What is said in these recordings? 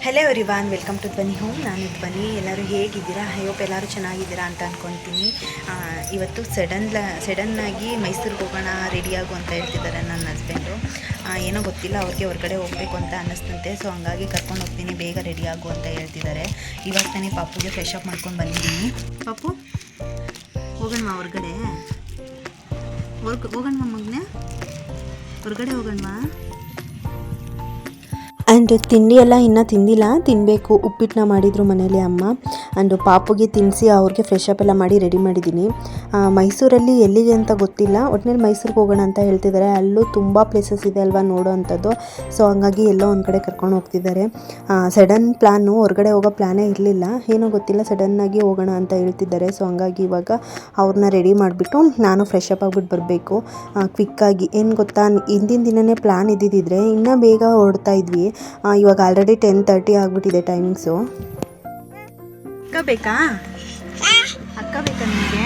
Hello everyone, welcome to ಧ್ವನಿ home. ನಾನು ಧ್ವನಿ. ಎಲ್ಲರೂ ಹೇಗಿದ್ದೀರಾ? ಐ ಹೋಪ್ ಎಲ್ಲರೂ ಚೆನ್ನಾಗಿದ್ದೀರಾ ಅಂತ ಅಂದ್ಕೊಳ್ತೀನಿ. ಇವತ್ತು ಸಡನ್ನಾಗಿ ಮೈಸೂರಿಗೆ ಹೋಗೋಣ, ರೆಡಿಯಾಗು ಅಂತ ಹೇಳ್ತಿದ್ದಾರೆ ನನ್ನ ಹಸ್ಬೆಂಡು. ಏನೋ ಗೊತ್ತಿಲ್ಲ, ಅವ್ರಿಗೆ ಹೊರಗಡೆ ಹೋಗಬೇಕು ಅಂತ ಅನ್ನಿಸ್ತಂತೆ. ಸೊ ಹಂಗಾಗಿ ಕರ್ಕೊಂಡು ಹೋಗ್ತೀನಿ, ಬೇಗ ರೆಡಿಯಾಗು ಅಂತ ಹೇಳ್ತಿದ್ದಾರೆ. ಇವಾಗ ತಾನೇ ಪಾಪುಗೆ ಫ್ರೆಶ್ ಅಪ್ ಮಾಡ್ಕೊಂಡು ಬಂದಿದ್ದೀನಿ. ಪಾಪು ಹೋಗೋಣ ಹೊರಗಡೆ, ಹೋಗೋಣ ಮಗನೇ, ಹೊರಗಡೆ ಹೋಗೋಣ. ಆ್ಯಂಡ್ ತಿಂಡಿ ಎಲ್ಲ ಇನ್ನೂ ತಿಂದಿಲ್ಲ, ತಿನ್ನಬೇಕು. ಉಪ್ಪಿಟ್ಟನ್ನ ಮಾಡಿದರು ಮನೇಲಿ ಅಮ್ಮ. ಆ್ಯಂಡ್ ಪಾಪುಗೆ ತಿನ್ನಿಸಿ ಅವ್ರಿಗೆ ಫ್ರೆಶ್ ಅಪ್ ಎಲ್ಲ ಮಾಡಿ ರೆಡಿ ಮಾಡಿದ್ದೀನಿ. ಮೈಸೂರಲ್ಲಿ ಎಲ್ಲಿಗೆ ಅಂತ ಗೊತ್ತಿಲ್ಲ, ಒಟ್ಟಿನಲ್ಲಿ ಮೈಸೂರಿಗೆ ಹೋಗೋಣ ಅಂತ ಹೇಳ್ತಿದ್ದಾರೆ. ಅಲ್ಲೂ ತುಂಬ ಪ್ಲೇಸಸ್ ಇದೆ ಅಲ್ವಾ ನೋಡೋ ಅಂಥದ್ದು. ಸೊ ಹಂಗಾಗಿ ಎಲ್ಲೋ ಒಂದು ಕಡೆ ಕರ್ಕೊಂಡು ಹೋಗ್ತಿದ್ದಾರೆ. ಸಡನ್ ಪ್ಲ್ಯಾನು, ಹೊರಗಡೆ ಹೋಗೋ ಪ್ಲ್ಯಾನೇ ಇರಲಿಲ್ಲ, ಏನೋ ಗೊತ್ತಿಲ್ಲ, ಸಡನ್ನಾಗಿ ಹೋಗೋಣ ಅಂತ ಹೇಳ್ತಿದ್ದಾರೆ. ಸೊ ಹಂಗಾಗಿ ಇವಾಗ ಅವ್ರನ್ನ ರೆಡಿ ಮಾಡಿಬಿಟ್ಟು ನಾನು ಫ್ರೆಶ್ ಅಪ್ ಆಗಿಬಿಟ್ಟು ಬರಬೇಕು ಕ್ವಿಕ್ಕಾಗಿ. ಏನು ಗೊತ್ತಾ, ಹಿಂದಿನ ದಿನವೇ ಪ್ಲ್ಯಾನ್ ಇದ್ದಿದ್ದರೆ ಇನ್ನೂ ಬೇಗ ಹೊರಡ್ತಾ ಇದ್ವಿ. ಇವಾಗ ಆಲ್ರೆಡಿ 10:30 ಆಗಿಬಿಟ್ಟಿದೆ ಟೈಮಿಂಗ್ಸು. ಅಕ್ಕ ಬೇಕಾ ನಿಮಗೆ?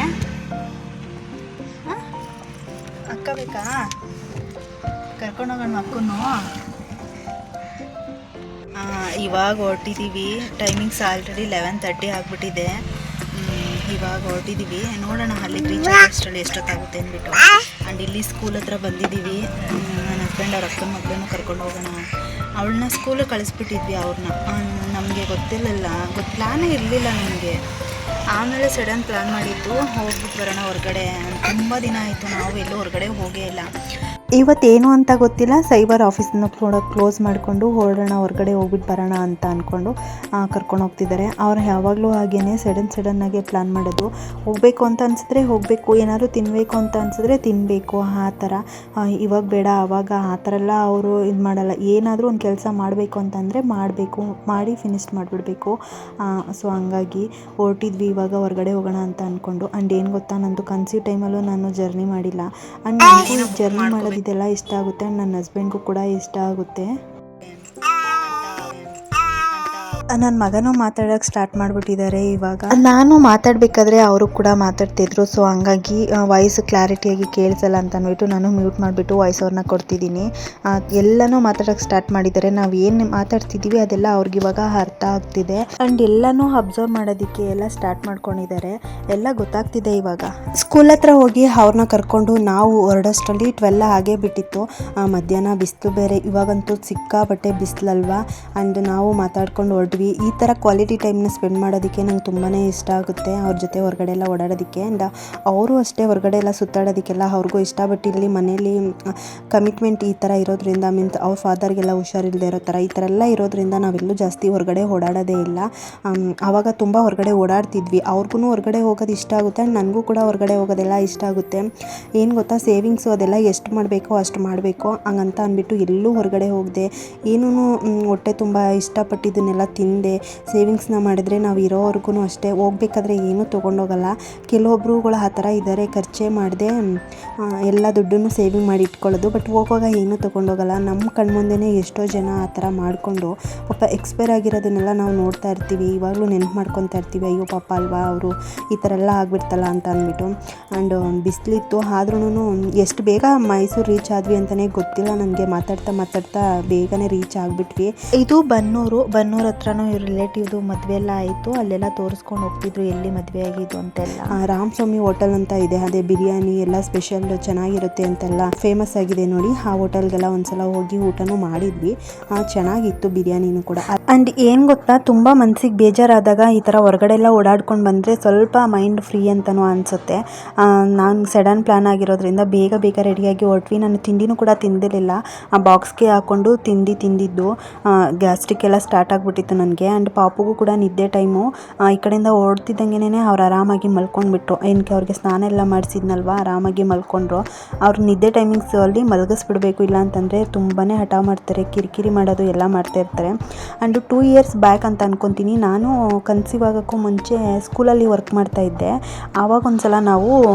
ಅಕ್ಕ ಬೇಕಾ? ಕರ್ಕೊಂಡೋಗೋಣ ಅಕ್ಕನು. ಇವಾಗ ಹೊರಟಿದ್ದೀವಿ. ಟೈಮಿಂಗ್ಸ್ ಆಲ್ರೆಡಿ 11:30 ಆಗಿಬಿಟ್ಟಿದೆ. ಇವಾಗ ಹೊರಟಿದ್ದೀವಿ, ನೋಡೋಣ ಅಲ್ಲಿಗೆ ರೀಚ್ ಆಗೋಷ್ಟರಲ್ಲಿ ಎಷ್ಟೊತ್ತಾಗುತ್ತೆ ಅಂದ್ಬಿಟ್ಟು. ಆ್ಯಂಡ್ ಇಲ್ಲಿ ಸ್ಕೂಲ್ ಹತ್ರ ಬಂದಿದ್ದೀವಿ. ನನ್ನ ಹಸ್ಬೆಂಡ್ ಅವ್ರ ಅಕ್ಕನ ಮಗಳನ್ನೂ ಕರ್ಕೊಂಡು ಹೋಗೋಣ. ಅವಳನ್ನ ಸ್ಕೂಲಿಗೆ ಕಳಿಸ್ಬಿಟ್ಟಿದ್ವಿ ಅವ್ರನ್ನ. ನಮಗೆ ಗೊತ್ತಿರಲಿಲ್ಲ, ಪ್ಲ್ಯಾನೇ ಇರಲಿಲ್ಲ ನಮಗೆ. ಆಮೇಲೆ ಸಡನ್ ಪ್ಲ್ಯಾನ್ ಮಾಡಿದ್ದು ಹೋಗ್ಬಿಟ್ಟು ಬರೋಣ ಹೊರಗಡೆ. ತುಂಬ ದಿನ ಆಯಿತು ನಾವು ಎಲ್ಲೂ ಹೊರಗಡೆ ಹೋಗೇ ಇಲ್ಲ. ಇವತ್ತೇನು ಅಂತ ಗೊತ್ತಿಲ್ಲ, ಸೈಬರ್ ಆಫೀಸನ್ನು ಕ್ಲೋಸ್ ಮಾಡಿಕೊಂಡು ಹೊರಡೋಣ, ಹೊರಗಡೆ ಹೋಗ್ಬಿಟ್ಟು ಬರೋಣ ಅಂತ ಅಂದ್ಕೊಂಡು ಕರ್ಕೊಂಡು ಹೋಗ್ತಿದ್ದಾರೆ. ಅವ್ರು ಯಾವಾಗಲೂ ಹಾಗೇ ಸಡನ್ನಾಗೆ ಪ್ಲ್ಯಾನ್ ಮಾಡೋದು. ಹೋಗಬೇಕು ಅಂತ ಅನಿಸಿದ್ರೆ ಹೋಗಬೇಕು, ಏನಾದರೂ ತಿನ್ನಬೇಕು ಅಂತ ಅನಿಸಿದ್ರೆ ತಿನ್ನಬೇಕು, ಆ ಥರ. ಇವಾಗ ಬೇಡ ಆವಾಗ ಆ ಥರ ಎಲ್ಲ ಅವರು ಇದು ಮಾಡಲ್ಲ. ಏನಾದರೂ ಒಂದು ಕೆಲಸ ಮಾಡಬೇಕು ಅಂತಂದರೆ ಮಾಡಬೇಕು, ಮಾಡಿ ಫಿನಿಶ್ ಮಾಡಿಬಿಡ್ಬೇಕು. ಸೊ ಹಂಗಾಗಿ ಹೊರಟಿದ್ವಿ ಇವಾಗ ಹೊರಗಡೆ ಹೋಗೋಣ ಅಂತ ಅಂದ್ಕೊಂಡು. ಆ್ಯಂಡ್ ಏನು ಗೊತ್ತಾ, ನಂದು ಕನ್ಸೀವ್ ಟೈಮಲ್ಲೂ ನಾನು ಜರ್ನಿ ಮಾಡಿಲ್ಲ. ಆ್ಯಂಡ್ ನನಗೂ ಜರ್ನಿ ಮಾಡೋದಿದೆಲ್ಲ ಇಷ್ಟ ಆಗುತ್ತೆ. ನನ್ನ ಹಸ್ಬೆಂಡ್ಗೂ ಕೂಡ ಇಷ್ಟ ಆಗುತ್ತೆ. ನನ್ನ ಮಗನೂ ಮಾತಾಡೋಕ್ಕೆ ಸ್ಟಾರ್ಟ್ ಮಾಡಿಬಿಟ್ಟಿದ್ದಾರೆ ಇವಾಗ. ನಾನು ಮಾತಾಡಬೇಕಾದ್ರೆ ಅವರು ಕೂಡ ಮಾತಾಡ್ತಿದ್ರು. ಸೊ ಹಂಗಾಗಿ ವಾಯ್ಸ್ ಕ್ಲಾರಿಟಿಯಾಗಿ ಕೇಳಿಸಲ್ಲ ಅಂತ ಅಂದ್ಬಿಟ್ಟು ನಾನು ಮ್ಯೂಟ್ ಮಾಡಿಬಿಟ್ಟು ವಾಯ್ಸ್ ಅವ್ರನ್ನ ಕೊಡ್ತಿದ್ದೀನಿ. ಎಲ್ಲನೂ ಮಾತಾಡೋಕ್ಕೆ ಸ್ಟಾರ್ಟ್ ಮಾಡಿದ್ದಾರೆ. ನಾವು ಏನು ಮಾತಾಡ್ತಿದ್ದೀವಿ ಅದೆಲ್ಲ ಅವ್ರಿಗೆ ಇವಾಗ ಅರ್ಥ ಆಗ್ತಿದೆ. ಆ್ಯಂಡ್ ಎಲ್ಲನೂ ಅಬ್ಸರ್ವ್ ಮಾಡೋದಕ್ಕೆ ಎಲ್ಲ ಸ್ಟಾರ್ಟ್ ಮಾಡ್ಕೊಂಡಿದ್ದಾರೆ. ಎಲ್ಲ ಗೊತ್ತಾಗ್ತಿದೆ ಇವಾಗ. ಸ್ಕೂಲ್ ಹತ್ರ ಹೋಗಿ ಅವ್ರನ್ನ ಕರ್ಕೊಂಡು ನಾವು ಹೊರಡೋಷ್ಟರಲ್ಲಿ 12 ಆಗೇ ಬಿಟ್ಟಿತ್ತು. ಮಧ್ಯಾಹ್ನ ಬಿಸಿಲು ಬೇರೆ, ಇವಾಗಂತೂ ಸಿಕ್ಕಾಪಟ್ಟೆ ಬಿಸಿಲಲ್ವಾ. ಆ್ಯಂಡ್ ನಾವು ಮಾತಾಡ್ಕೊಂಡು ಹೊರಡ್ವಿ. ಈ ಥರ ಕ್ವಾಲಿಟಿ ಟೈಮ್ನ ಸ್ಪೆಂಡ್ ಮಾಡೋದಕ್ಕೆ ನಂಗೆ ತುಂಬಾ ಇಷ್ಟ ಆಗುತ್ತೆ, ಅವ್ರ ಜೊತೆ ಹೊರಗಡೆ ಎಲ್ಲ ಓಡಾಡೋದಕ್ಕೆ. ಆ್ಯಂಡ್ ಅವರು ಅಷ್ಟೇ ಹೊರಗಡೆ ಎಲ್ಲ ಸುತ್ತಾಡೋದಕ್ಕೆಲ್ಲ ಅವ್ರಿಗೂ ಇಷ್ಟ. ಬಟ್ ಇಲ್ಲಿ ಮನೇಲಿ ಕಮಿಟ್ಮೆಂಟ್ ಈ ಥರ ಇರೋದ್ರಿಂದ, ಮೀನ್ಸ್ ಅವ್ರ ಫಾದರ್ಗೆಲ್ಲ ಹುಷಾರಿಲ್ಲದೆ ಇರೋ ಥರ ಈ ಥರ ಎಲ್ಲ ಇರೋದ್ರಿಂದ ನಾವೆಲ್ಲೂ ಜಾಸ್ತಿ ಹೊರಗಡೆ ಓಡಾಡೋದೇ ಇಲ್ಲ. ಆವಾಗ ತುಂಬ ಹೊರಗಡೆ ಓಡಾಡ್ತಿದ್ವಿ. ಅವ್ರಿಗೂ ಹೊರಗಡೆ ಹೋಗೋದು ಇಷ್ಟ ಆಗುತ್ತೆ, ಆ್ಯಂಡ್ ನನಗೂ ಕೂಡ ಹೊರಗಡೆ ಹೋಗೋದೆಲ್ಲ ಇಷ್ಟ ಆಗುತ್ತೆ. ಏನು ಗೊತ್ತಾ, ಸೇವಿಂಗ್ಸು ಅದೆಲ್ಲ ಎಷ್ಟು ಮಾಡಬೇಕೋ ಅಷ್ಟು ಮಾಡಬೇಕು ಹಂಗಂತ ಅಂದ್ಬಿಟ್ಟು ಎಲ್ಲೂ ಹೊರಗಡೆ ಹೋಗದೆ, ಏನೂ ಹೊಟ್ಟೆ ತುಂಬ ಇಷ್ಟಪಟ್ಟಿದ್ದನ್ನೆಲ್ಲ ತಿಂದೆ ಸೇವಿಂಗ್ಸ್ನ ಮಾಡಿದ್ರೆ ನಾವು ಇರೋವರೆಗೂ ಅಷ್ಟೇ. ಹೋಗ್ಬೇಕಾದ್ರೆ ಏನೂ ತೊಗೊಂಡೋಗಲ್ಲ. ಕೆಲವೊಬ್ರುಗಳು ಆ ಥರ ಇದ್ದಾರೆ, ಖರ್ಚೇ ಮಾಡದೆ ಎಲ್ಲ ದುಡ್ಡನ್ನು ಸೇವಿಂಗ್ ಮಾಡಿ ಇಟ್ಕೊಳ್ಳೋದು. ಬಟ್ ಹೋಗುವಾಗ ಏನೂ ತೊಗೊಂಡೋಗಲ್ಲ. ನಮ್ಮ ಕಣ್ಮುಂದೆನೇ ಎಷ್ಟೋ ಜನ ಆ ಥರ ಮಾಡಿಕೊಂಡು ಪಾಪ ಎಕ್ಸ್ಪೈರ್ ಆಗಿರೋದನ್ನೆಲ್ಲ ನಾವು ನೋಡ್ತಾ ಇರ್ತೀವಿ. ಇವಾಗಲೂ ನೆನಪು ಮಾಡ್ಕೊತಾ ಇರ್ತೀವಿ, ಅಯ್ಯೋ ಪಾಪ ಅಲ್ವಾ ಅವರು ಈ ಥರ ಎಲ್ಲ ಆಗಿಬಿಡ್ತಲ್ಲ ಅಂತ ಅಂದ್ಬಿಟ್ಟು. ಆ್ಯಂಡ್ ಬಿಸಿಲಿತ್ತು, ಆದ್ರೂ ಎಷ್ಟು ಬೇಗ ಮೈಸೂರು ರೀಚ್ ಆದ್ವಿ ಅಂತಲೇ ಗೊತ್ತಿಲ್ಲ ನನಗೆ. ಮಾತಾಡ್ತಾ ಬೇಗನೆ ರೀಚ್ ಆಗಿಬಿಟ್ವಿ. ಇದು ಬನ್ನೂರು ಹತ್ರನೂ ಇವ್ರ ರಿಲೇಟಿವ್ದು ಮದುವೆ ಎಲ್ಲ ಆಯಿತು. ಅಲ್ಲೆಲ್ಲ ತೋರಿಸ್ಕೊಂಡು ಹೋಗ್ತಿದ್ರು ಎಲ್ಲಿ ಮದುವೆ ಆಗಿದ್ದು ಅಂತೆಲ್ಲ. ರಾಮಸ್ವಾಮಿ ಹೋಟೆಲ್ ಅಂತ ಇದೆ, ಅದೇ ಬಿರಿಯಾನಿ ಎಲ್ಲ ಸ್ಪೆಷಲ್ ಚೆನ್ನಾಗಿರುತ್ತೆ ಅಂತೆಲ್ಲ ಫೇಮಸ್ ಆಗಿದೆ ನೋಡಿ. ಆ ಹೋಟೆಲ್ಗೆಲ್ಲ ಒಂದ್ಸಲ ಹೋಗಿ ಊಟನೂ ಮಾಡಿದ್ವಿ. ಚೆನ್ನಾಗಿತ್ತು ಬಿರಿಯಾನಿನೂ ಕೂಡ. ಆ್ಯಂಡ್ ಏನು ಗೊತ್ತಾ, ತುಂಬ ಮನಸ್ಸಿಗೆ ಬೇಜಾರಾದಾಗ ಈ ಥರ ಹೊರಗಡೆ ಎಲ್ಲ ಓಡಾಡ್ಕೊಂಡು ಬಂದರೆ ಸ್ವಲ್ಪ ಮೈಂಡ್ ಫ್ರೀ ಅಂತಲೂ ಅನಿಸುತ್ತೆ. ನಾನು ಸಡನ್ ಪ್ಲ್ಯಾನ್ ಆಗಿರೋದ್ರಿಂದ ಬೇಗ ರೆಡಿಯಾಗಿ ಹೊರಟ್ವಿ. ನಾನು ತಿಂಡಿನೂ ಕೂಡ ತಿಂದಿರಲಿಲ್ಲ, ಆ ಬಾಕ್ಸ್ಗೆ ಹಾಕ್ಕೊಂಡು ತಿಂದಿದ್ದು. ಗ್ಯಾಸ್ಟ್ರಿಕ್ ಎಲ್ಲ ಸ್ಟಾರ್ಟ್ ಆಗಿಬಿಟ್ಟಿತ್ತು ನನಗೆ. ಆ್ಯಂಡ್ ಪಾಪುಗೂ ಕೂಡ ನಿದ್ದೆ ಟೈಮು. ಈ ಕಡೆಯಿಂದ ಓಡ್ತಿದ್ದಂಗೆ ಅವ್ರು ಆರಾಮಾಗಿ ಮಲ್ಕೊಂಡ್ಬಿಟ್ರು. ಏನಕ್ಕೆ ಅವ್ರಿಗೆ ಸ್ನಾನ ಎಲ್ಲ ಮಾಡಿಸಿದ್ನಲ್ವ, ಆರಾಮಾಗಿ ಮಲ್ಕೊಂಡ್ರು. ಅವ್ರು ನಿದ್ದೆ ಟೈಮಿಂಗ್ಸಲ್ಲಿ ಮಲಗಿಸ್ಬಿಡ್ಬೇಕು, ಇಲ್ಲ ಅಂತಂದರೆ ತುಂಬಾ ಹಠ ಮಾಡ್ತಾರೆ, ಕಿರಿಕಿರಿ ಮಾಡೋದು ಎಲ್ಲ ಮಾಡ್ತಾಯಿರ್ತಾರೆ. ಆ್ಯಂಡ್ 2 ಇಯರ್ಸ್ ಬ್ಯಾಕ್ ಅಂತ ಅನ್ಕೊತೀನಿ, ನಾನು ಕನ್ಸೀವ್ ಆಗೋಕ್ಕೂ ಮುಂಚೆ ಸ್ಕೂಲಲ್ಲಿ ವರ್ಕ್ ಮಾಡ್ತಾಯಿದ್ದೆ. ಆವಾಗ ಒಂದ್ಸಲ ನಾವು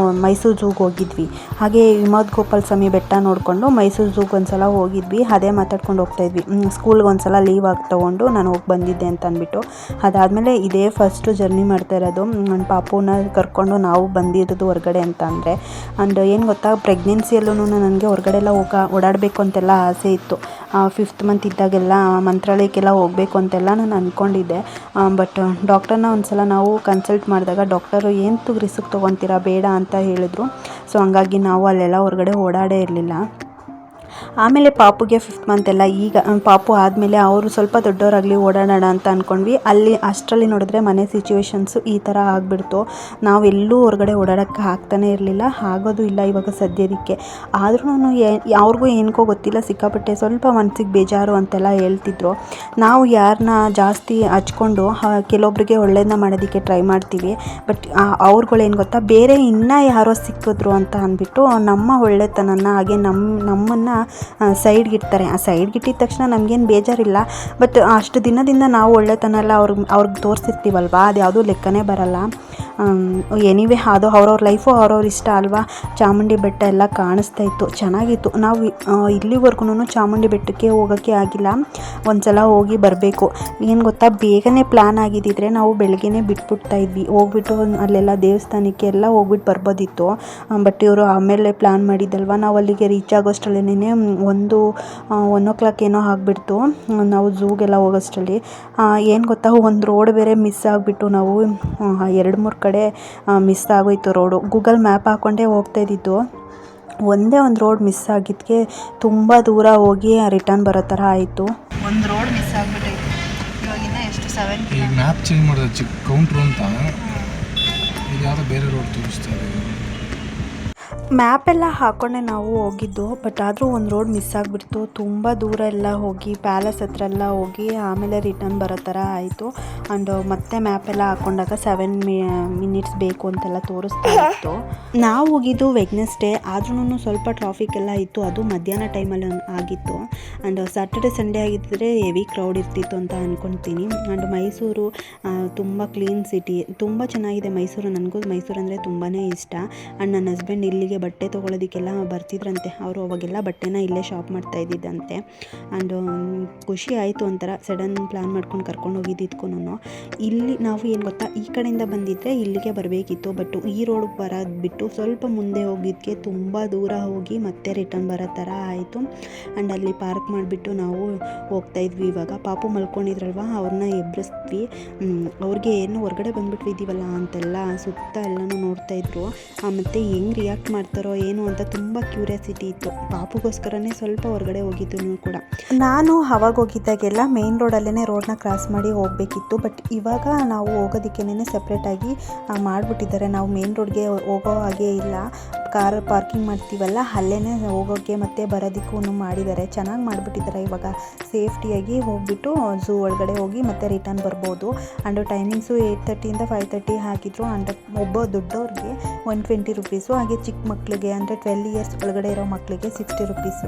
ಮೈಸೂರು ಝೂಗೆ ಹೋಗಿದ್ವಿ. ಹಾಗೆ ವಿಮೋದ್ ಗೋಪಾಲ ಸ್ವಾಮಿ ಬೆಟ್ಟ ನೋಡಿಕೊಂಡು ಮೈಸೂರು ಝೂಗೆ ಒಂದ್ಸಲ ಹೋಗಿದ್ವಿ. ಅದೇ ಮಾತಾಡ್ಕೊಂಡು ಹೋಗ್ತಾಯಿದ್ವಿ. ಸ್ಕೂಲ್ಗೆ ಒಂದ್ಸಲ ಲೀವ್ ಆಗಿ ತೊಗೊಂಡು ನಾನು ಹೋಗಿ ಬಂದಿದ್ದೆ. ಬಂದಿದ್ದೆ ಅಂತ ಅಂದ್ಬಿಟ್ಟು. ಅದಾದಮೇಲೆ ಇದೇ ಫಸ್ಟು ಜರ್ನಿ ಮಾಡ್ತಾ ಇರೋದು ನನ್ನ ಪಾಪುನ ಕರ್ಕೊಂಡು ನಾವು ಬಂದಿರೋದು ಹೊರಗಡೆ ಅಂತ ಅಂದರೆ. ಆ್ಯಂಡ್ ಏನು ಗೊತ್ತಾ, ಪ್ರೆಗ್ನೆನ್ಸಿಯಲ್ಲೂ ನನಗೆ ಹೊರಗಡೆ ಎಲ್ಲ ಓಡಾಡಬೇಕು ಅಂತೆಲ್ಲ ಆಸೆ ಇತ್ತು. 5th ಮಂತ್ ಇದ್ದಾಗೆಲ್ಲ ಮಂತ್ರಾಲಯಕ್ಕೆಲ್ಲ ಹೋಗಬೇಕು ಅಂತೆಲ್ಲ ನಾನು ಅಂದ್ಕೊಂಡಿದ್ದೆ. ಬಟ್ ಡಾಕ್ಟರ್ನ ಒಂದು ಸಲ ನಾವು ಕನ್ಸಲ್ಟ್ ಮಾಡಿದಾಗ ಡಾಕ್ಟರು ಏನು ರಿಸ್ಕ್ ತೊಗೊತೀರಾ, ಬೇಡ ಅಂತ ಹೇಳಿದ್ರು. ಸೊ ಹಂಗಾಗಿ ನಾವು ಅಲ್ಲೆಲ್ಲ ಹೊರಗಡೆ ಓಡಾಡೇ ಇರಲಿಲ್ಲ. ಆಮೇಲೆ ಪಾಪುಗೆ 5th ಮಂತ್ ಎಲ್ಲ ಈಗ ಪಾಪು ಆದಮೇಲೆ ಅವರು ಸ್ವಲ್ಪ ದೊಡ್ಡವರಾಗಲಿ ಓಡಾಡೋಣ ಅಂತ ಅಂದ್ಕೊಂಡ್ವಿ. ಅಷ್ಟರಲ್ಲಿ ನೋಡಿದ್ರೆ ಮನೆ ಸಿಚುವೇಶನ್ಸು ಈ ಥರ ಆಗಿಬಿಡ್ತು. ನಾವೆಲ್ಲೂ ಹೊರಗಡೆ ಓಡಾಡೋಕ್ಕೆ ಆಗ್ತಾನೇ ಇರಲಿಲ್ಲ, ಆಗೋದು ಇಲ್ಲ ಇವಾಗ ಸದ್ಯದಕ್ಕೆ. ಆದ್ರೂ ಅವ್ರಿಗೂ ಏನಕ್ಕೋ ಗೊತ್ತಿಲ್ಲ, ಸಿಕ್ಕಾಪಟ್ಟೆ ಸ್ವಲ್ಪ ಮನಸ್ಸಿಗೆ ಬೇಜಾರು ಅಂತೆಲ್ಲ ಹೇಳ್ತಿದ್ರು. ನಾವು ಯಾರನ್ನ ಜಾಸ್ತಿ ಹಚ್ಕೊಂಡು ಕೆಲವೊಬ್ಬರಿಗೆ ಒಳ್ಳೇದನ್ನ ಮಾಡೋದಕ್ಕೆ ಟ್ರೈ ಮಾಡ್ತೀವಿ. ಬಟ್ ಅವ್ರುಗಳೇನು ಗೊತ್ತಾ, ಬೇರೆ ಇನ್ನೂ ಯಾರೋ ಸಿಕ್ಕಿದ್ರು ಅಂತ ಅಂದ್ಬಿಟ್ಟು ನಮ್ಮ ಒಳ್ಳೆತನನ ಹಾಗೆ ನಮ್ಮನ್ನು ಸೈಡ್ಗಿಡ್ತಾರೆ. ಆ ಸೈಡ್ಗಿಟ್ಟಿದ ತಕ್ಷಣ ನಮಗೇನು ಬೇಜಾರಿಲ್ಲ. ಬಟ್ ಅಷ್ಟು ದಿನದಿಂದ ನಾವು ಒಳ್ಳೆತನ ಎಲ್ಲ ಅವ್ರಿಗೆ ತೋರಿಸಿರ್ತೀವಲ್ವ, ಅದು ಯಾವುದೂ ಲೆಕ್ಕನೇ ಬರಲ್ಲ. ಎನಿವೇ ಅದು ಅವ್ರವ್ರ ಲೈಫು ಅವ್ರವ್ರ ಇಷ್ಟ ಅಲ್ವಾ. ಚಾಮುಂಡಿ ಬೆಟ್ಟ ಎಲ್ಲ ಕಾಣಿಸ್ತಾ ಇತ್ತು, ಚೆನ್ನಾಗಿತ್ತು. ನಾವು ಇಲ್ಲಿವರೆಗೂ ಚಾಮುಂಡಿ ಬೆಟ್ಟಕ್ಕೆ ಹೋಗೋಕ್ಕೆ ಆಗಿಲ್ಲ, ಒಂದು ಸಲ ಹೋಗಿ ಬರಬೇಕು. ಏನು ಗೊತ್ತಾ, ಬೇಗನೆ ಪ್ಲ್ಯಾನ್ ಆಗಿದ್ದಿದ್ರೆ ನಾವು ಬೆಳಗ್ಗೆನೇ ಬಿಟ್ಬಿಡ್ತಾ ಇದ್ವಿ, ಹೋಗ್ಬಿಟ್ಟು ಅಲ್ಲೆಲ್ಲ ದೇವಸ್ಥಾನಕ್ಕೆ ಎಲ್ಲ ಹೋಗ್ಬಿಟ್ಟು ಬರ್ಬೋದಿತ್ತು. ಬಟ್ ಇವರು ಆಮೇಲೆ ಪ್ಲ್ಯಾನ್ ಮಾಡಿದ್ದಲ್ವ, ನಾವು ಅಲ್ಲಿಗೆ ರೀಚ್ ಆಗೋಷ್ಟರಲ್ಲೇ 1 o'clock ಏನೋ ಆಗಿಬಿಡ್ತು ನಾವು ಝೂಗೆಲ್ಲ ಹೋಗೋಷ್ಟರಲ್ಲಿ. ಏನು ಗೊತ್ತಾ, ಒಂದು ರೋಡ್ ಬೇರೆ ಮಿಸ್ ಆಗಿಬಿಟ್ಟು ನಾವು 2-3 ಕಡೆ ಮಿಸ್ ಆಗೋಯ್ತು ರೋಡು. ಗೂಗಲ್ ಮ್ಯಾಪ್ ಹಾಕ್ಕೊಂಡೇ ಹೋಗ್ತಾ ಇದ್ದಿದ್ದು. ಒಂದೇ ಒಂದು ರೋಡ್ ಮಿಸ್ ಆಗಿದ್ದಕ್ಕೆ ತುಂಬ ದೂರ ಹೋಗಿ ರಿಟರ್ನ್ ಬರೋ ಥರ ಆಯಿತು. ಒಂದು ರೋಡ್ ಮಿಸ್ ಆಗಿಬಿಟ್ಟೈತೆ. ಇವಾಗಿನ ಎಷ್ಟು 7 ಈ ಮ್ಯಾಪ್ ಚೇಂಜ್ ಮಾಡೋದು ಚಿಕ್ಕ ಕೌಂಟ್ರು ಅಂತ, ಇದು ಯಾವುದೋ ಬೇರೆ ರೋಡ್ ತೋರಿಸ್ತಾ ಇದೆ. ಮ್ಯಾಪೆಲ್ಲ ಹಾಕ್ಕೊಂಡೆ ನಾವು ಹೋಗಿದ್ದು. ಬಟ್ ಆದರೂ ಒಂದು ರೋಡ್ ಮಿಸ್ ಆಗಿಬಿಡ್ತು. ತುಂಬ ದೂರ ಎಲ್ಲ ಹೋಗಿ ಪ್ಯಾಲೇಸ್ ಹತ್ರ ಎಲ್ಲ ಹೋಗಿ ಆಮೇಲೆ ರಿಟರ್ನ್ ಬರೋ ಥರ ಆಯಿತು. ಆ್ಯಂಡ್ ಮತ್ತೆ ಮ್ಯಾಪೆಲ್ಲ ಹಾಕ್ಕೊಂಡಾಗ 7 minutes ಬೇಕು ಅಂತೆಲ್ಲ ತೋರಿಸ್ತಾ ಇತ್ತು. ನಾವು ಹೋಗಿದ್ದು ವೆಡ್ನೆಸ್ಡೇ, ಆದ್ರೂ ಸ್ವಲ್ಪ ಟ್ರಾಫಿಕ್ ಎಲ್ಲ ಇತ್ತು. ಅದು ಮಧ್ಯಾಹ್ನ ಟೈಮಲ್ಲಿ ಆಗಿತ್ತು. ಆ್ಯಂಡ್ ಸ್ಯಾಟರ್ಡೆ ಸಂಡೇ ಆಗಿದ್ದರೆ ಹೆವಿ ಕ್ರೌಡ್ ಇರ್ತಿತ್ತು ಅಂತ ಅಂದ್ಕೊತೀನಿ. ಆ್ಯಂಡ್ ಮೈಸೂರು ತುಂಬ ಕ್ಲೀನ್ ಸಿಟಿ, ತುಂಬ ಚೆನ್ನಾಗಿದೆ ಮೈಸೂರು. ನನಗೂ ಮೈಸೂರು ಅಂದರೆ ತುಂಬಾ ಇಷ್ಟ. ಆ್ಯಂಡ್ ನನ್ನ ಹಸ್ಬೆಂಡ್ ಇಲ್ಲಿಗೆ ಬಟ್ಟೆ ತೊಗೊಳೋದಕ್ಕೆಲ್ಲ ಬರ್ತಿದ್ರಂತೆ. ಅವರು ಅವಾಗೆಲ್ಲ ಬಟ್ಟೆನ ಇಲ್ಲೇ ಶಾಪ್ ಮಾಡ್ತಾ ಇದ್ದಿದ್ದಂತೆ. ಆ್ಯಂಡ್ ಖುಷಿ ಆಯಿತು, ಒಂಥರ ಸಡನ್ ಪ್ಲ್ಯಾನ್ ಮಾಡ್ಕೊಂಡು ಕರ್ಕೊಂಡು ಹೋಗಿದ್ದಿದ್ಕೂ. ಇಲ್ಲಿ ನಾವು ಏನು ಗೊತ್ತಾ, ಈ ಕಡೆಯಿಂದ ಬಂದಿದ್ದರೆ ಇಲ್ಲಿಗೆ ಬರಬೇಕಿತ್ತು. ಬಟ್ ಈ ರೋಡ್ಗೆ ಬರೋದು ಬಿಟ್ಟು ಸ್ವಲ್ಪ ಮುಂದೆ ಹೋಗಿದ್ದಕ್ಕೆ ತುಂಬ ದೂರ ಹೋಗಿ ಮತ್ತೆ ರಿಟರ್ನ್ ಬರೋ ಥರ ಆಯಿತು. ಆ್ಯಂಡ್ ಅಲ್ಲಿ ಪಾರ್ಕ್ ಮಾಡಿಬಿಟ್ಟು ನಾವು ಹೋಗ್ತಾಯಿದ್ವಿ. ಇವಾಗ ಪಾಪು ಮಲ್ಕೊಂಡಿದ್ರಲ್ವ, ಅವ್ರನ್ನ ಎಬ್ಬರಿಸಿದ್ವಿ. ಅವ್ರಿಗೆ ಏನು ಹೊರಗಡೆ ಬಂದುಬಿಟ್ಟು ಇದ್ದೀವಲ್ಲ ಅಂತೆಲ್ಲ ಸುತ್ತ ಎಲ್ಲನೂ ನೋಡ್ತಾಯಿದ್ರು. ಮತ್ತು ಹೆಂಗೆ ರಿಯಾಕ್ಟ್ ಮಾಡ್ತಾರೋ ಏನು ಅಂತ ತುಂಬ ಕ್ಯೂರಿಯಾಸಿಟಿ ಇತ್ತು. ಪಾಪುಗೋಸ್ಕರನೇ ಸ್ವಲ್ಪ ಹೊರಗಡೆ ಹೋಗಿದ್ದು ಕೂಡ. ನಾನು ಅವಾಗ ಹೋಗಿದ್ದಾಗೆಲ್ಲ ಮೇನ್ ರೋಡಲ್ಲೇ ರೋಡ್ನ ಕ್ರಾಸ್ ಮಾಡಿ ಹೋಗಬೇಕಿತ್ತು. ಬಟ್ ಇವಾಗ ನಾವು ಹೋಗೋದಕ್ಕೇನೆ ಸಪ್ರೇಟಾಗಿ ಮಾಡಿಬಿಟ್ಟಿದ್ದಾರೆ. ನಾವು ಮೇನ್ ರೋಡ್ಗೆ ಹೋಗೋ ಹಾಗೆ ಇಲ್ಲ, ಕಾರ್ ಪಾರ್ಕಿಂಗ್ ಮಾಡ್ತೀವಲ್ಲ ಅಲ್ಲೇ ಹೋಗೋಕ್ಕೆ ಮತ್ತು ಬರೋದಕ್ಕೂ ಮಾಡಿದ್ದಾರೆ. ಚೆನ್ನಾಗಿ ಮಾಡಿಬಿಟ್ಟಿದ್ದಾರೆ. ಇವಾಗ ಸೇಫ್ಟಿಯಾಗಿ ಹೋಗಿಬಿಟ್ಟು ಝೂ ಒಳಗಡೆ ಹೋಗಿ ಮತ್ತೆ ರಿಟರ್ನ್ ಬರ್ಬೋದು. ಆ್ಯಂಡ್ ಟೈಮಿಂಗ್ಸು 8:30 to 5:30 ಹಾಕಿದ್ರು. ಆ್ಯಂಡ್ ಒಬ್ಬ ದೊಡ್ಡವ್ರಿಗೆ 120 rupees, ಹಾಗೆ ಚಿಕ್ಕ ಮಕ್ಕಳಿಗೆ ಅಂದರೆ 12 years ಒಳಗಡೆ ಇರೋ ಮಕ್ಕಳಿಗೆ 60 rupees.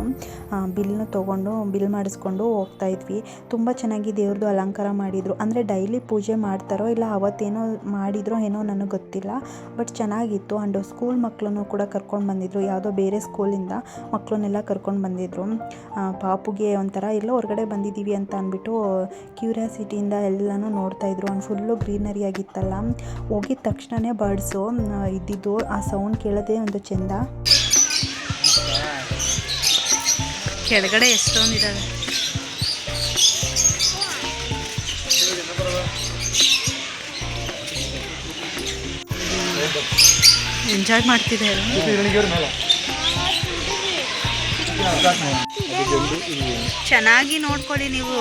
ಬಿಲ್ನ ತೊಗೊಂಡು ಬಿಲ್ ಮಾಡಿಸ್ಕೊಂಡು ಹೋಗ್ತಾ ಇದ್ವಿ. ತುಂಬ ಚೆನ್ನಾಗಿ ದೇವ್ರದ್ದು ಅಲಂಕಾರ ಮಾಡಿದರು. ಅಂದರೆ ಡೈಲಿ ಪೂಜೆ ಮಾಡ್ತಾರೋ ಇಲ್ಲ ಅವತ್ತೇನೋ ಮಾಡಿದ್ರೋ ಏನೋ ನನಗೆ ಗೊತ್ತಿಲ್ಲ, ಬಟ್ ಚೆನ್ನಾಗಿತ್ತು. ಆ್ಯಂಡ್ ಸ್ಕೂಲ್ ಮಕ್ಕಳನ್ನು ಕೂಡ ಕರ್ಕೊಂಡು ಬಂದಿದ್ರು, ಯಾವುದೋ ಬೇರೆ ಸ್ಕೂಲಿಂದ ಮಕ್ಕಳನ್ನೆಲ್ಲ ಕರ್ಕೊಂಡು ಬಂದಿದ್ರು. ಪಾಪುಗೆ ಒಂಥರ ಎಲ್ಲೋ ಹೊರಗಡೆ ಬಂದಿದ್ದೀವಿ ಅಂತ ಅಂದ್ಬಿಟ್ಟು ಕ್ಯೂರಿಯಾಸಿಟಿಯಿಂದ ಎಲ್ಲನೂ ನೋಡ್ತಾಯಿದ್ರು. ಆ್ಯಂಡ್ ಫುಲ್ಲು ಗ್ರೀನರಿ ಆಗಿತ್ತಲ್ಲ, ಹೋಗಿದ ತಕ್ಷಣವೇ ಬರ್ಡ್ಸು ಇದ್ದಿದ್ದು. ಆ ಸೌಂಡ್ ಕೇಳೋದೇ ಒಂದು ಚೆಂದ. ಕೆಳಗಡೆ ಎಷ್ಟೊಂದಿದ್ದಾವೆ. ಎಂಜಾಯ್ ಮಾಡ್ತಿದೆ. ಚೆನ್ನಾಗಿ ನೋಡ್ಕೊಳ್ಳಿ ನೀವು.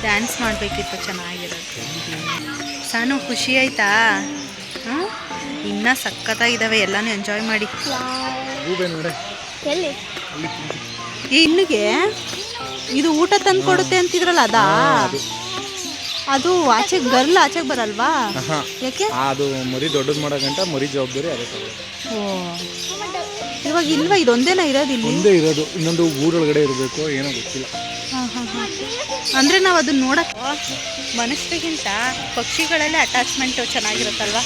ಡ್ಯಾನ್ಸ್ ಮಾಡಬೇಕಿತ್ತು, ಚೆನ್ನಾಗಿರೋದು. ಸಾನು ಖುಷಿ ಆಯ್ತಾ? ಇನ್ನೂ ಸಖತ್ತಾಗಿದ್ದಾವೆ, ಎಲ್ಲನೂ ಎಂಜಾಯ್ ಮಾಡಿ. ಈ ಇನ್ನಿಗೆ ಇದು ಊಟ ತಂದು ಕೊಡುತ್ತೆ ಅಂತಿದ್ರಲ್ಲ, ಅದಾ? ಅದು ಆಚೆಗೆ ಗರ್ಲ್ ಆಚೆಗೆ ಬರಲ್ವಾ? ಯಾಕೆ? ಅದು ಮರಿ ದೊಡ್ಡದು ಮಾಡೋಗಂಟ ಮರಿ ಜವಾಬ್ದಾರಿ ಅದೇ. ಓ, ಇವಾಗ ಇಲ್ವಾ? ಇದೊಂದೇನ ಇರೋದು ಇಲ್ಲಿ? ಒಂದೇ ಇರೋದು, ಇನ್ನೊಂದು ಊರೊಳಗಡೆ ಇರಬೇಕು, ಏನೋ ಗೊತ್ತಿಲ್ಲ. ಅಂದರೆ ನಾವು ಅದನ್ನ ನೋಡಕ್ಕೆ ಮನುಷ್ಯರಿಗಿಂತ ಪಕ್ಷಿಗಳಲ್ಲೇ ಅಟ್ಯಾಚ್ಮೆಂಟು ಚೆನ್ನಾಗಿರುತ್ತಲ್ವ?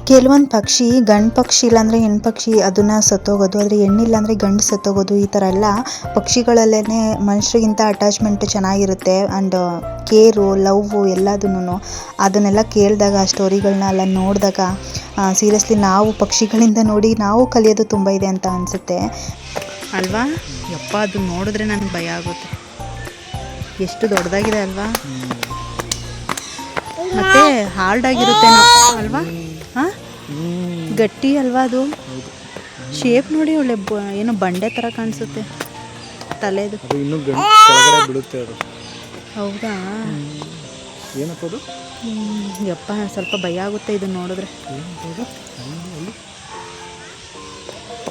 ಕೆಲವೊಂದು ಪಕ್ಷಿ ಗಂಡು ಪಕ್ಷಿ ಇಲ್ಲಾಂದರೆ ಹೆಣ್ಣು ಪಕ್ಷಿ ಅದನ್ನು ಸತ್ತೋಗೋದು, ಆದರೆ ಹೆಣ್ಣಿಲ್ಲ ಅಂದರೆ ಗಂಡು ಸತ್ತೋಗೋದು, ಈ ಥರ ಎಲ್ಲ ಪಕ್ಷಿಗಳಲ್ಲೇ ಮನುಷ್ಯರಿಗಿಂತ ಅಟ್ಯಾಚ್ಮೆಂಟ್ ಚೆನ್ನಾಗಿರುತ್ತೆ. ಆ್ಯಂಡ್ ಕೇರು ಲವ್ವು ಎಲ್ಲದನ್ನೂ ಅದನ್ನೆಲ್ಲ ಕೇಳಿದಾಗ ಆ ಸ್ಟೋರಿಗಳನ್ನೆಲ್ಲ ನೋಡಿದಾಗ ಸೀರಿಯಸ್ಲಿ ನಾವು ಪಕ್ಷಿಗಳಿಂದ ನೋಡಿ ನಾವು ಕಲಿಯೋದು ತುಂಬ ಇದೆ ಅಂತ ಅನಿಸುತ್ತೆ ಅಲ್ವಾ. ಯಪ್ಪ ಅದು ನೋಡಿದ್ರೆ ನನಗೆ ಭಯ ಆಗುತ್ತೆ, ಎಷ್ಟು ದೊಡ್ಡದಾಗಿದೆ ಅಲ್ವಾ, ಮತ್ತು ಹಾರ್ಡಾಗಿರುತ್ತೇನೋ ಅಲ್ವಾ. ಹಾಂ, ಗಟ್ಟಿ ಅಲ್ವಾ ಅದು. ಶೇಪ್ ನೋಡಿ ಒಳ್ಳೆ ಏನೋ ಬಂಡೆ ಥರ ಕಾಣಿಸುತ್ತೆ ತಲೆದು. ಬಿಡುತ್ತೆ ಅದು. ಹೌದಾ, ಏನಪ್ಪ ಅದು? ಯಪ್ಪ ಸ್ವಲ್ಪ ಭಯ ಆಗುತ್ತೆ ಇದು ನೋಡಿದ್ರೆ.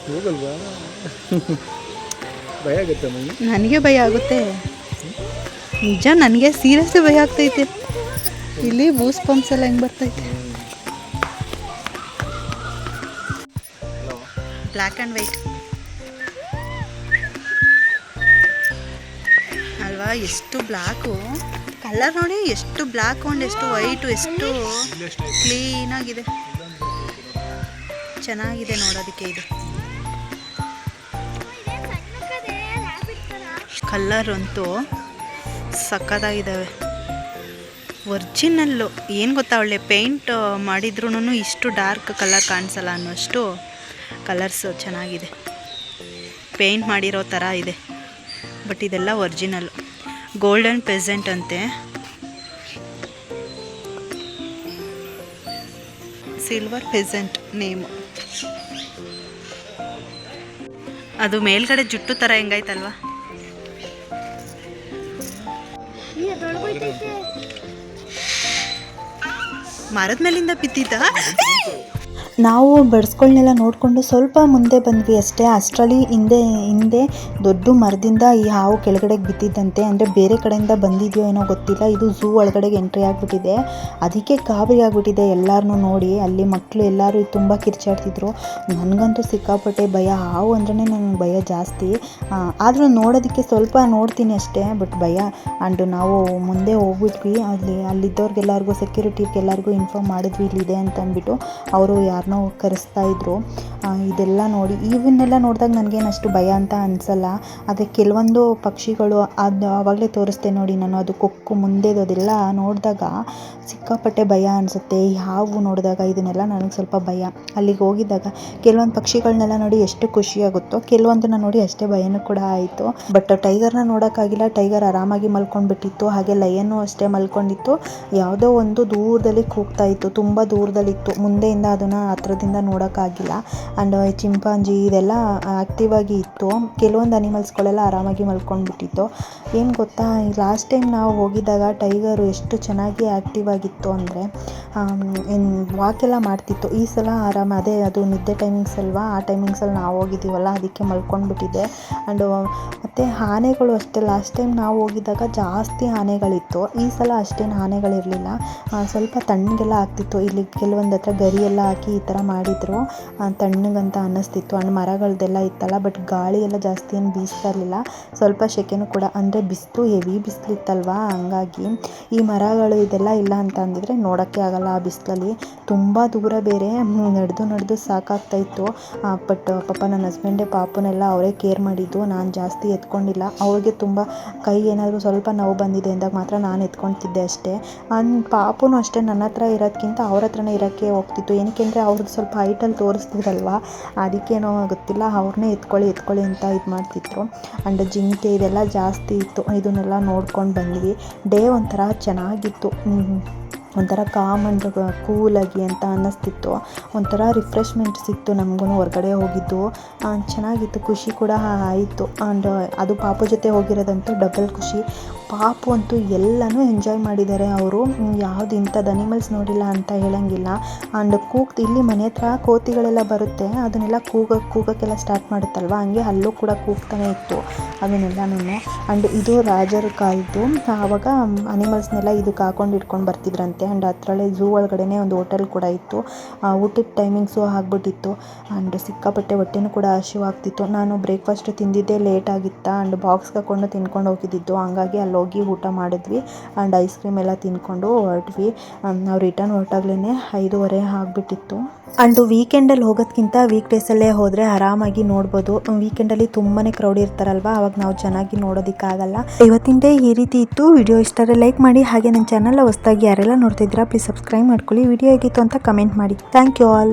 ಹೋಗಲ್ವಾ? ಭಯ ಆಗುತ್ತೆ. ನನಗೆ ಭಯ ಆಗುತ್ತೆ ನಿಜ, ನನಗೆ ಸೀರಿಯಸ್ಲಿ ಭಯ ಆಗ್ತೈತೆ. ಇಲ್ಲಿ ಬೂಸ್ ಪಂಪ್ಸ್ ಎಲ್ಲ ಹೆಂಗೆ ಬರ್ತೈತೆ. ಬ್ಲ್ಯಾಕ್ ಆ್ಯಂಡ್ ವೈಟ್ ಅಲ್ವಾ, ಎಷ್ಟು ಬ್ಲ್ಯಾಕು ಕಲರ್ ನೋಡಿ, ಎಷ್ಟು ಬ್ಲ್ಯಾಕ್ ಆ್ಯಂಡ್ ಎಷ್ಟು ವೈಟು, ಎಷ್ಟು ಕ್ಲೀನಾಗಿದೆ, ಚೆನ್ನಾಗಿದೆ ನೋಡೋದಕ್ಕೆ. ಇದು ಕಲರ್ ಅಂತೂ ಸಕ್ಕತ್ತಾಗಿದ್ದಾವೆ. ಒರ್ಜಿನಲ್ಲು ಏನು ಗೊತ್ತಾ, ಒಳ್ಳೆ ಪೇಂಟ್ ಮಾಡಿದ್ರೂ ಇಷ್ಟು ಡಾರ್ಕ್ ಕಲರ್ ಕಾಣಿಸಲ್ಲ ಅನ್ನೋಷ್ಟು ಕಲರ್ಸು ಚೆನ್ನಾಗಿದೆ. ಪೇಂಟ್ ಮಾಡಿರೋ ಥರ ಇದೆ, ಬಟ್ ಇದೆಲ್ಲ ಒರ್ಜಿನಲ್ಲು. ಗೋಲ್ಡನ್ ಪೆಸೆಂಟ್ ಅಂತೆ, ಸಿಲ್ವರ್ ಪೆಸೆಂಟ್ ನೇಮು. ಅದು ಮೇಲ್ಗಡೆ ಜುಟ್ಟು ಥರ ಹೆಂಗಾಯ್ತಲ್ವಾ. ಮರದ ಮೇಲಿಂದ ಬಿದ್ದಿದ್ದ. ನಾವು ಬಡ್ಸ್ಗಳನ್ನೆಲ್ಲ ನೋಡಿಕೊಂಡು ಸ್ವಲ್ಪ ಮುಂದೆ ಬಂದ್ವಿ ಅಷ್ಟೇ. ಅಷ್ಟರಲ್ಲಿ ಹಿಂದೆ ದೊಡ್ಡ ಮರದಿಂದ ಈ ಹಾವು ಕೆಳಗಡೆಗೆ ಬಿದ್ದಿದ್ದಂತೆ. ಅಂದರೆ ಬೇರೆ ಕಡೆಯಿಂದ ಬಂದಿದೆಯೋ ಏನೋ ಗೊತ್ತಿಲ್ಲ, ಇದು ಝೂ ಒಳಗಡೆಗೆ ಎಂಟ್ರಿ ಆಗಿಬಿಟ್ಟಿದೆ. ಅದಕ್ಕೆ ಗಾಬರಿ ಆಗಿಬಿಟ್ಟಿದೆ ಎಲ್ಲರನ್ನೂ ನೋಡಿ. ಅಲ್ಲಿ ಮಕ್ಕಳು ಎಲ್ಲರೂ ತುಂಬ ಕಿರ್ಚಾಡ್ತಿದ್ರು. ನನಗಂತೂ ಸಿಕ್ಕಾಪಟ್ಟೆ ಭಯ, ಹಾವು ಅಂದ್ರೇ ನನಗೆ ಭಯ ಜಾಸ್ತಿ. ಆದರೂ ನೋಡೋದಕ್ಕೆ ಸ್ವಲ್ಪ ನೋಡ್ತೀನಿ ಅಷ್ಟೇ, ಬಟ್ ಭಯ. ಆ್ಯಂಡ್ ನಾವು ಮುಂದೆ ಹೋಗ್ಬಿಟ್ವಿ. ಅಲ್ಲಿದ್ದವ್ರಿಗೆಲ್ಲರಿಗೂ ಸೆಕ್ಯೂರಿಟಿಗೆಲ್ಲರಿಗೂ ಇನ್ಫಾರ್ಮ್ ಮಾಡಿದ್ವಿ ಇಲ್ಲಿದೆ ಅಂತ ಅಂದ್ಬಿಟ್ಟು. ಅವರು ಯಾರನ್ನೋ ಕರೆಸ್ತಾ ಇದ್ರು. ಇದೆಲ್ಲ ನೋಡಿ, ಇವನ್ನೆಲ್ಲ ನೋಡಿದಾಗ ನನಗೇನು ಅಷ್ಟು ಭಯ ಅಂತ ಅನಿಸಲ್ಲ. ಆದರೆ ಕೆಲವೊಂದು ಪಕ್ಷಿಗಳು ಅದು ಆವಾಗಲೇ ತೋರಿಸ್ದೆ ನೋಡಿ ನಾನು, ಅದು ಕೊಕ್ಕು ಮುಂದೆದು ಅದೆಲ್ಲ ನೋಡಿದಾಗ ಸಿಕ್ಕಾಪಟ್ಟೆ ಭಯ ಅನಿಸುತ್ತೆ. ಈ ಹಾವು ನೋಡಿದಾಗ ಇದನ್ನೆಲ್ಲ ನನಗೆ ಸ್ವಲ್ಪ ಭಯ. ಅಲ್ಲಿಗೆ ಹೋಗಿದ್ದಾಗ ಕೆಲವೊಂದು ಪಕ್ಷಿಗಳನ್ನೆಲ್ಲ ನೋಡಿ ಎಷ್ಟು ಖುಷಿಯಾಗುತ್ತೋ, ಕೆಲವೊಂದನ್ನ ನೋಡಿ ಅಷ್ಟೇ ಭಯನೂ ಕೂಡ ಆಯಿತು. ಬಟ್ ಟೈಗರ್ನ ನೋಡೋಕ್ಕಾಗಿಲ್ಲ. ಟೈಗರ್ ಆರಾಮಾಗಿ ಮಲ್ಕೊಂಡ್ಬಿಟ್ಟಿತ್ತು. ಹಾಗೆ ಲಯನ್ನು ಅಷ್ಟೇ ಮಲ್ಕೊಂಡಿತ್ತು. ಯಾವುದೋ ಒಂದು ದೂರದಲ್ಲಿ ಕೂಗ್ತಾ ಇತ್ತು, ತುಂಬ ದೂರದಲ್ಲಿತ್ತು. ಮುಂದೆಯಿಂದ ಅದನ್ನು ಹತ್ರದಿಂದ ನೋಡೋಕ್ಕಾಗಿಲ್ಲ. ಆ್ಯಂಡ್ ಚಿಂಪಾಂಜಿ ಇದೆಲ್ಲ ಆ್ಯಕ್ಟಿವ್ ಆಗಿ ಇತ್ತು. ಕೆಲವೊಂದು ಅನಿಮಲ್ಸ್ಗಳೆಲ್ಲ ಆರಾಮಾಗಿ ಮಲ್ಕೊಂಡ್ಬಿಟ್ಟಿತ್ತು. ಏನು ಗೊತ್ತಾ, ಲಾಸ್ಟ್ ಟೈಮ್ ನಾವು ಹೋಗಿದ್ದಾಗ ಟೈಗರು ಎಷ್ಟು ಚೆನ್ನಾಗಿ ಆ್ಯಕ್ಟಿವ್ ಆಗಿತ್ತು ಅಂದರೆ ವಾಕೆಲ್ಲ ಮಾಡ್ತಿತ್ತು. ಈ ಸಲ ಅದೇ ಅದು ನಿದ್ದೆ ಟೈಮಿಂಗ್ಸ್ ಅಲ್ವಾ, ಆ ಟೈಮಿಂಗ್ಸಲ್ಲಿ ನಾವು ಹೋಗಿದ್ದೀವಲ್ಲ, ಅದಕ್ಕೆ ಮಲ್ಕೊಂಡ್ಬಿಟ್ಟಿದೆ. ಆ್ಯಂಡ್ ಮತ್ತು ಆನೆಗಳು ಅಷ್ಟೇ, ಲಾಸ್ಟ್ ಟೈಮ್ ನಾವು ಹೋಗಿದ್ದಾಗ ಜಾಸ್ತಿ ಆನೆಗಳಿತ್ತು. ಈ ಸಲ ಅಷ್ಟೇನು ಆನೆಗಳಿರಲಿಲ್ಲ. ಸ್ವಲ್ಪ ತಣ್ಣಗೆಲ್ಲ ಆಗ್ತಿತ್ತು. ಇಲ್ಲಿ ಕೆಲವೊಂದು ಹತ್ರ ಗರಿ ಎಲ್ಲ ಹಾಕಿ ಈ ಥರ ಮಾಡಿದರು, ತಣ್ಣಗಂತ ಅನ್ನಿಸ್ತಿತ್ತು. ಆ್ಯಂಡ್ ಮರಗಳದ್ದೆಲ್ಲ ಇತ್ತಲ್ಲ, ಬಟ್ ಗಾಳಿ ಎಲ್ಲ ಜಾಸ್ತಿ ಏನು ಬೀಸ್ತಾ ಇರಲಿಲ್ಲ. ಸ್ವಲ್ಪ ಸೆಕೆನೂ ಕೂಡ, ಅಂದರೆ ಬಿಸಿಲು ಹೆವಿ ಬಿಸಿಲಿತ್ತಲ್ವ, ಹಂಗಾಗಿ ಈ ಮರಗಳು ಇದೆಲ್ಲ ಇಲ್ಲ ಅಂತ ಅಂದಿದ್ರೆ ನೋಡೋಕ್ಕೆ ಆಗಲ್ಲ ಆ ಬಿಸಿಲಲ್ಲಿ. ತುಂಬ ದೂರ ಬೇರೆ, ನಡೆದು ಸಾಕಾಗ್ತಾಯಿತ್ತು. ಬಟ್ ಪಾಪ ನನ್ನ ಹಸ್ಬೆಂಡೇ ಪಾಪನೆಲ್ಲ ಅವರೇ ಕೇರ್ ಮಾಡಿದ್ದು. ನಾನು ಜಾಸ್ತಿ ಎತ್ಕೊಂಡಿಲ್ಲ. ಅವ್ರಿಗೆ ತುಂಬ ಕೈ ಏನಾದರೂ ಸ್ವಲ್ಪ ನೋವು ಬಂದಿದೆ ಅಂದಾಗ ಮಾತ್ರ ನಾನು ಎತ್ಕೊಳ್ತಿದ್ದೆ ಅಷ್ಟೇ. ಪಾಪುನೂ ಅಷ್ಟೇ ನನ್ನ ಹತ್ರ ಇರೋದಕ್ಕಿಂತ ಅವ್ರ ಹತ್ರನೇ ಇರೋಕ್ಕೆ ಹೋಗ್ತಿತ್ತು. ಏನಕ್ಕೆ ಅಂದರೆ ಅವ್ರದ್ದು ಸ್ವಲ್ಪ ಹೈಟಲ್ಲಿ ತೋರಿಸ್ತಿದ್ರಲ್ವ, ಅದಕ್ಕೇನೋ ಗೊತ್ತಿಲ್ಲ, ಅವ್ರನ್ನೇ ಎತ್ಕೊಳ್ಳಿ ಅಂತ ಇದು ಮಾಡ್ತಿದ್ರು. ಆ್ಯಂಡ್ ಜಿಂಕೆ ಇದೆಲ್ಲ ಜಾಸ್ತಿ ಇತ್ತು. ಇದನ್ನೆಲ್ಲ ನೋಡ್ಕೊಂಡು ಬಂದ್ವಿ. ಡೇ ಒಂಥರ ಚೆನ್ನಾಗಿತ್ತು, ಒಂಥರ ಕಾಮ್ ಆ್ಯಂಡ್ ಕೂಲಾಗಿ ಅಂತ ಅನ್ನಿಸ್ತಿತ್ತು. ಒಂಥರ ರಿಫ್ರೆಶ್ಮೆಂಟ್ ಸಿಕ್ತು ನಮಗೂ ಹೊರಗಡೆ ಹೋಗಿದ್ದು. ಚೆನ್ನಾಗಿತ್ತು, ಖುಷಿ ಕೂಡ ಆಯಿತು. ಆ್ಯಂಡ್ ಅದು ಪಾಪು ಜೊತೆ ಹೋಗಿರೋದಂತೂ ಡಬಲ್ ಖುಷಿ. ಪಾಪು ಅಂತೂ ಎಲ್ಲನೂ ಎಂಜಾಯ್ ಮಾಡಿದ್ದಾರೆ ಅವರು. ಯಾವುದು ಇಂಥದ್ದು ಅನಿಮಲ್ಸ್ ನೋಡಿಲ್ಲ ಅಂತ ಹೇಳೋಂಗಿಲ್ಲ. ಆ್ಯಂಡ್ ಇಲ್ಲಿ ಮನೆ ಹತ್ರ ಕೋತಿಗಳೆಲ್ಲ ಬರುತ್ತೆ, ಅದನ್ನೆಲ್ಲ ಕೂಗೋಕ್ಕೆಲ್ಲ ಸ್ಟಾರ್ಟ್ ಮಾಡುತ್ತಲ್ವ, ಹಂಗೆ ಅಲ್ಲೂ ಕೂಡ ಕೂಗ್ತಾನೆ ಇತ್ತು ಅದನ್ನೆಲ್ಲನೂ. ಆ್ಯಂಡ್ ಇದು ರಾಜರ ಕಾಲದ್ದು. ಆವಾಗ ಅನಿಮಲ್ಸ್ನೆಲ್ಲ ಇದಕ್ಕೆ ಹಾಕೊಂಡು ಇಟ್ಕೊಂಡು ಬರ್ತಿದ್ರಂತೆ. ಆ್ಯಂಡ್ ಹತ್ರಲ್ಲೇ ಝೂ ಒಳಗಡೆನೇ ಒಂದು ಹೋಟೆಲ್ ಕೂಡ ಇತ್ತು. ಊಟದ ಟೈಮಿಂಗ್ಸು ಆಗ್ಬಿಟ್ಟಿತ್ತು ಆ್ಯಂಡ್ ಸಿಕ್ಕಾಪಟ್ಟೆ ಹೊಟ್ಟೆನೂ ಕೂಡ ಹಸಿವಾಗ್ತಿತ್ತು. ನಾನು ಬ್ರೇಕ್ಫಾಸ್ಟ್ ತಿಂದಿದ್ದೇ ಲೇಟ್ ಆಗಿತ್ತು ಆ್ಯಂಡ್ ಬಾಕ್ಸ್ಗೆ ಹಾಕ್ಕೊಂಡು ತಿನ್ಕೊಂಡು ಹೋಗಿದ್ದಿದ್ದು, ಹಂಗಾಗಿ ಅಲ್ಲಿ ಹೋಗಿ ಊಟ ಮಾಡಿದ್ವಿ ಆ್ಯಂಡ್ ಐಸ್ ಕ್ರೀಮ್ ಎಲ್ಲ ತಿನ್ಕೊಂಡು ಹೊರಟ್ವಿ. ನಾವು ರಿಟರ್ನ್ ಹೊರಟಾಗ್ಲೇ 5:30 ಆಗಿಬಿಟ್ಟಿತ್ತು. ಆ್ಯಂಡ್ ವೀಕೆಂಡಲ್ಲಿ ಹೋಗೋದಕ್ಕಿಂತ ವೀಕ್ ಡೇಸಲ್ಲೇ ಹೋದರೆ ಆರಾಮಾಗಿ ನೋಡ್ಬೋದು. ವೀಕೆಂಡಲ್ಲಿ ತುಂಬಾ ಕ್ರೌಡ್ ಇರ್ತಾರಲ್ವ, ಅವಾಗ ನಾವು ಚೆನ್ನಾಗಿ ನೋಡೋದಕ್ಕಾಗಲ್ಲ. ಇವತ್ತಿನ ಡೇ ಈ ರೀತಿ ಇತ್ತು. ವಿಡಿಯೋ ಇಷ್ಟ ಆದರೆ ಲೈಕ್ ಮಾಡಿ, ಹಾಗೆ ನನ್ನ ಚಾನಲ್ ಹೊಸದಾಗಿ ಯಾರೆಲ್ಲ ನೋಡ್ತಿದ್ದೀರಾ ಪ್ಲೀಸ್ ಸಬ್ಸ್ಕ್ರೈಬ್ ಮಾಡ್ಕೊಳ್ಳಿ. ವಿಡಿಯೋ ಹೇಗಿತ್ತು ಅಂತ ಕಮೆಂಟ್ ಮಾಡಿ. Thank you all.